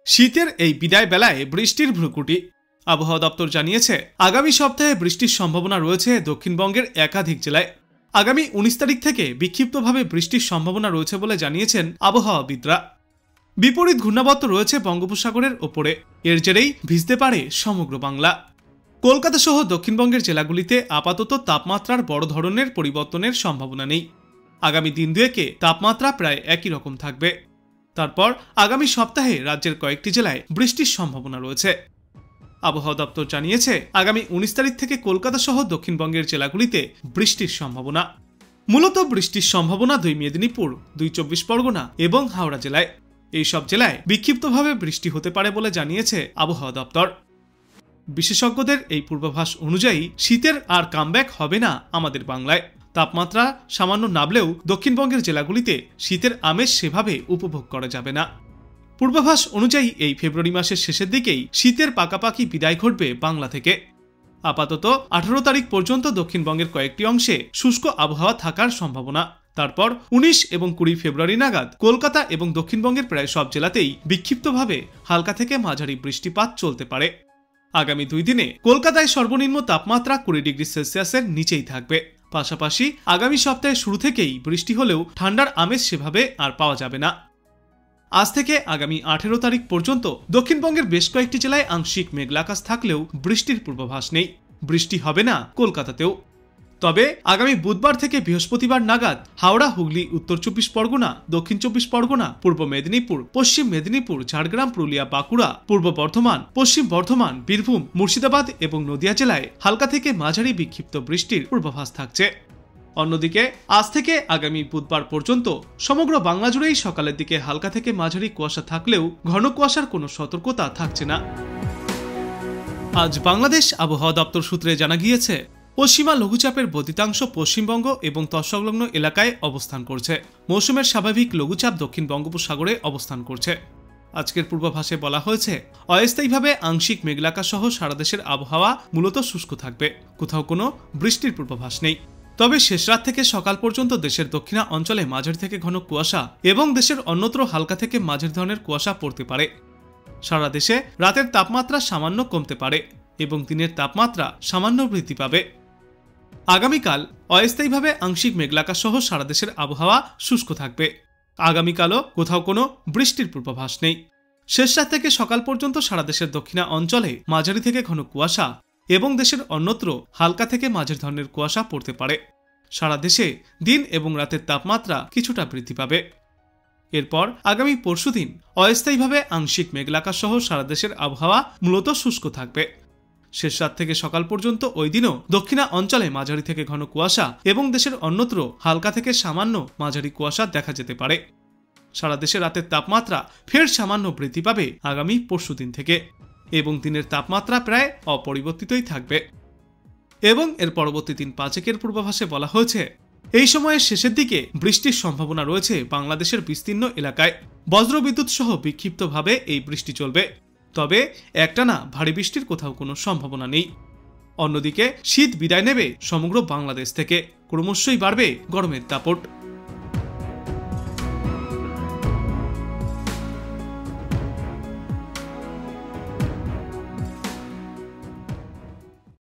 শীতের এই বিদায় বেলায় বৃষ্টির ভ্রুকুটি। আবহাওয়া দপ্তর জানিয়েছে, আগামী সপ্তাহে বৃষ্টির সম্ভাবনা রয়েছে দক্ষিণবঙ্গের একাধিক জেলায়। আগামী 19 তারিখ থেকে বিক্ষিপ্তভাবে বৃষ্টির সম্ভাবনা রয়েছে বলে জানিয়েছেন আবহাওয়াবিদরা। বিপরীত ঘূর্ণাবর্ত রয়েছে বঙ্গোপসাগরের ওপরে, এর জেরেই ভিজতে পারে সমগ্র বাংলা। কলকাতা সহ দক্ষিণবঙ্গের জেলাগুলিতে আপাতত তাপমাত্রার বড় ধরনের পরিবর্তনের সম্ভাবনা নেই। আগামী দিন দুয়েকে তাপমাত্রা প্রায় একই রকম থাকবে। তারপর আগামী সপ্তাহে রাজ্যের কয়েকটি জেলায় বৃষ্টির সম্ভাবনা রয়েছে। আবহাওয়া দপ্তর জানিয়েছে, আগামী 19 তারিখ থেকে কলকাতা সহ দক্ষিণবঙ্গের জেলাগুলিতে বৃষ্টির সম্ভাবনা। মূলত বৃষ্টির সম্ভাবনা 2 মেদিনীপুর, 2 চব্বিশ পরগনা এবং হাওড়া জেলায়। এই সব জেলায় বিক্ষিপ্তভাবে বৃষ্টি হতে পারে বলে জানিয়েছে আবহাওয়া দপ্তর। বিশেষজ্ঞদের এই পূর্বাভাস অনুযায়ী শীতের আর কামব্যাক হবে না আমাদের বাংলায়। তাপমাত্রা সামান্য নামলেও দক্ষিণবঙ্গের জেলাগুলিতে শীতের আমেজ সেভাবে উপভোগ করা যাবে না। পূর্বাভাস অনুযায়ী এই ফেব্রুয়ারি মাসের শেষের দিকেই শীতের পাকাপাকি বিদায় ঘটবে বাংলা থেকে। আপাতত 18 তারিখ পর্যন্ত দক্ষিণবঙ্গের কয়েকটি অংশে শুষ্ক আবহাওয়া থাকার সম্ভাবনা। তারপর 19 এবং 20 ফেব্রুয়ারি নাগাদ কলকাতা এবং দক্ষিণবঙ্গের প্রায় সব জেলাতেই বিক্ষিপ্তভাবে হালকা থেকে মাঝারি বৃষ্টিপাত চলতে পারে। আগামী 2 দিনে কলকাতায় সর্বনিম্ন তাপমাত্রা 20 ডিগ্রি সেলসিয়াসের নিচেই থাকবে। পাশাপাশি আগামী সপ্তাহের শুরু থেকেই বৃষ্টি হলেও ঠান্ডার আমেজ সেভাবে আর পাওয়া যাবে না। আজ থেকে আগামী 18 তারিখ পর্যন্ত দক্ষিণবঙ্গের বেশ কয়েকটি জেলায় আংশিক মেঘলা আকাশ থাকলেও বৃষ্টির পূর্বাভাস নেই। বৃষ্টি হবে না কলকাতাতেও। তবে আগামী বুধবার থেকে বৃহস্পতিবার নাগাদ হাওড়া, হুগলি, উত্তর 24 পরগনা, দক্ষিণ 24 পরগনা, পূর্ব মেদিনীপুর, পশ্চিম মেদিনীপুর, ঝাড়গ্রাম, পুরুলিয়া, বাঁকুড়া, পূর্ব বর্ধমান, পশ্চিম বর্ধমান, বীরভূম, মুর্শিদাবাদ এবং নদিয়া জেলায় হালকা থেকে মাঝারি বিক্ষিপ্ত বৃষ্টির পূর্বাভাস থাকছে। অন্যদিকে আজ থেকে আগামী বুধবার পর্যন্ত সমগ্র বাংলা জুড়েই সকালের দিকে হালকা থেকে মাঝারি কুয়াশা থাকলেও ঘন কুয়াশার কোনো সতর্কতা থাকছে না। আজ বাংলাদেশ আবহাওয়া দপ্তর সূত্রে জানা গিয়েছে, পশ্চিমা লঘুচাপের বর্ধিতাংশ পশ্চিমবঙ্গ এবং তৎসংলগ্ন এলাকায় অবস্থান করছে। মৌসুমের স্বাভাবিক লঘুচাপ দক্ষিণ বঙ্গোপসাগরে অবস্থান করছে। আজকের পূর্বাভাসে বলা হয়েছে, অস্থায়ীভাবে আংশিক মেঘলাকা সহ সারা দেশের আবহাওয়া মূলত শুষ্ক থাকবে। কোথাও কোনো বৃষ্টির পূর্বাভাস নেই। তবে শেষ রাত থেকে সকাল পর্যন্ত দেশের দক্ষিণা অঞ্চলে মাঝারি থেকে ঘন কুয়াশা এবং দেশের অন্যত্র হালকা থেকে মাঝারি ধরনের কুয়াশা পড়তে পারে। সারা দেশে রাতের তাপমাত্রা সামান্য কমতে পারে এবং দিনের তাপমাত্রা সামান্য বৃদ্ধি পাবে। আগামীকাল অস্থায়ীভাবে আংশিক মেঘলাকা সহ সারা দেশের আবহাওয়া শুষ্ক থাকবে। আগামীকালও কোথাও কোনো বৃষ্টির পূর্বাভাস নেই। শেষ রাত থেকে সকাল পর্যন্ত সারা দেশের দক্ষিণা অঞ্চলে মাঝারি থেকে ঘন কুয়াশা এবং দেশের অন্যত্র হালকা থেকে মাঝারি ধরনের কুয়াশা পড়তে পারে। সারা দেশে দিন এবং রাতের তাপমাত্রা কিছুটা বৃদ্ধি পাবে। এরপর আগামী পরশুদিন অস্থায়ীভাবে আংশিক মেঘলাকা সহ সারা দেশের আবহাওয়া মূলত শুষ্ক থাকবে। শেষ রাত থেকে সকাল পর্যন্ত ওই দিনও দক্ষিণা অঞ্চলে মাঝারি থেকে ঘন কুয়াশা এবং দেশের অন্যত্র হালকা থেকে সামান্য মাঝারি কুয়াশা দেখা যেতে পারে। সারা দেশে রাতের তাপমাত্রা ফের সামান্য বৃদ্ধি পাবে আগামী পরশুদিন থেকে এবং দিনের তাপমাত্রা প্রায় অপরিবর্তিতই থাকবে। এবং এর পরবর্তী দিন 5 পূর্বাভাসে বলা হয়েছে, এই সময়ের শেষের দিকে বৃষ্টির সম্ভাবনা রয়েছে বাংলাদেশের বিস্তীর্ণ এলাকায়। বজ্রবিদ্যুৎ সহ বিক্ষিপ্তভাবে এই বৃষ্টি চলবে। তবে একটানা ভারী বৃষ্টির কোথাও কোনো সম্ভাবনা নেই। অন্যদিকে শীত বিদায় নেবে সমগ্র বাংলাদেশ থেকে। ক্রমশই বাড়বে গরমের দাপট।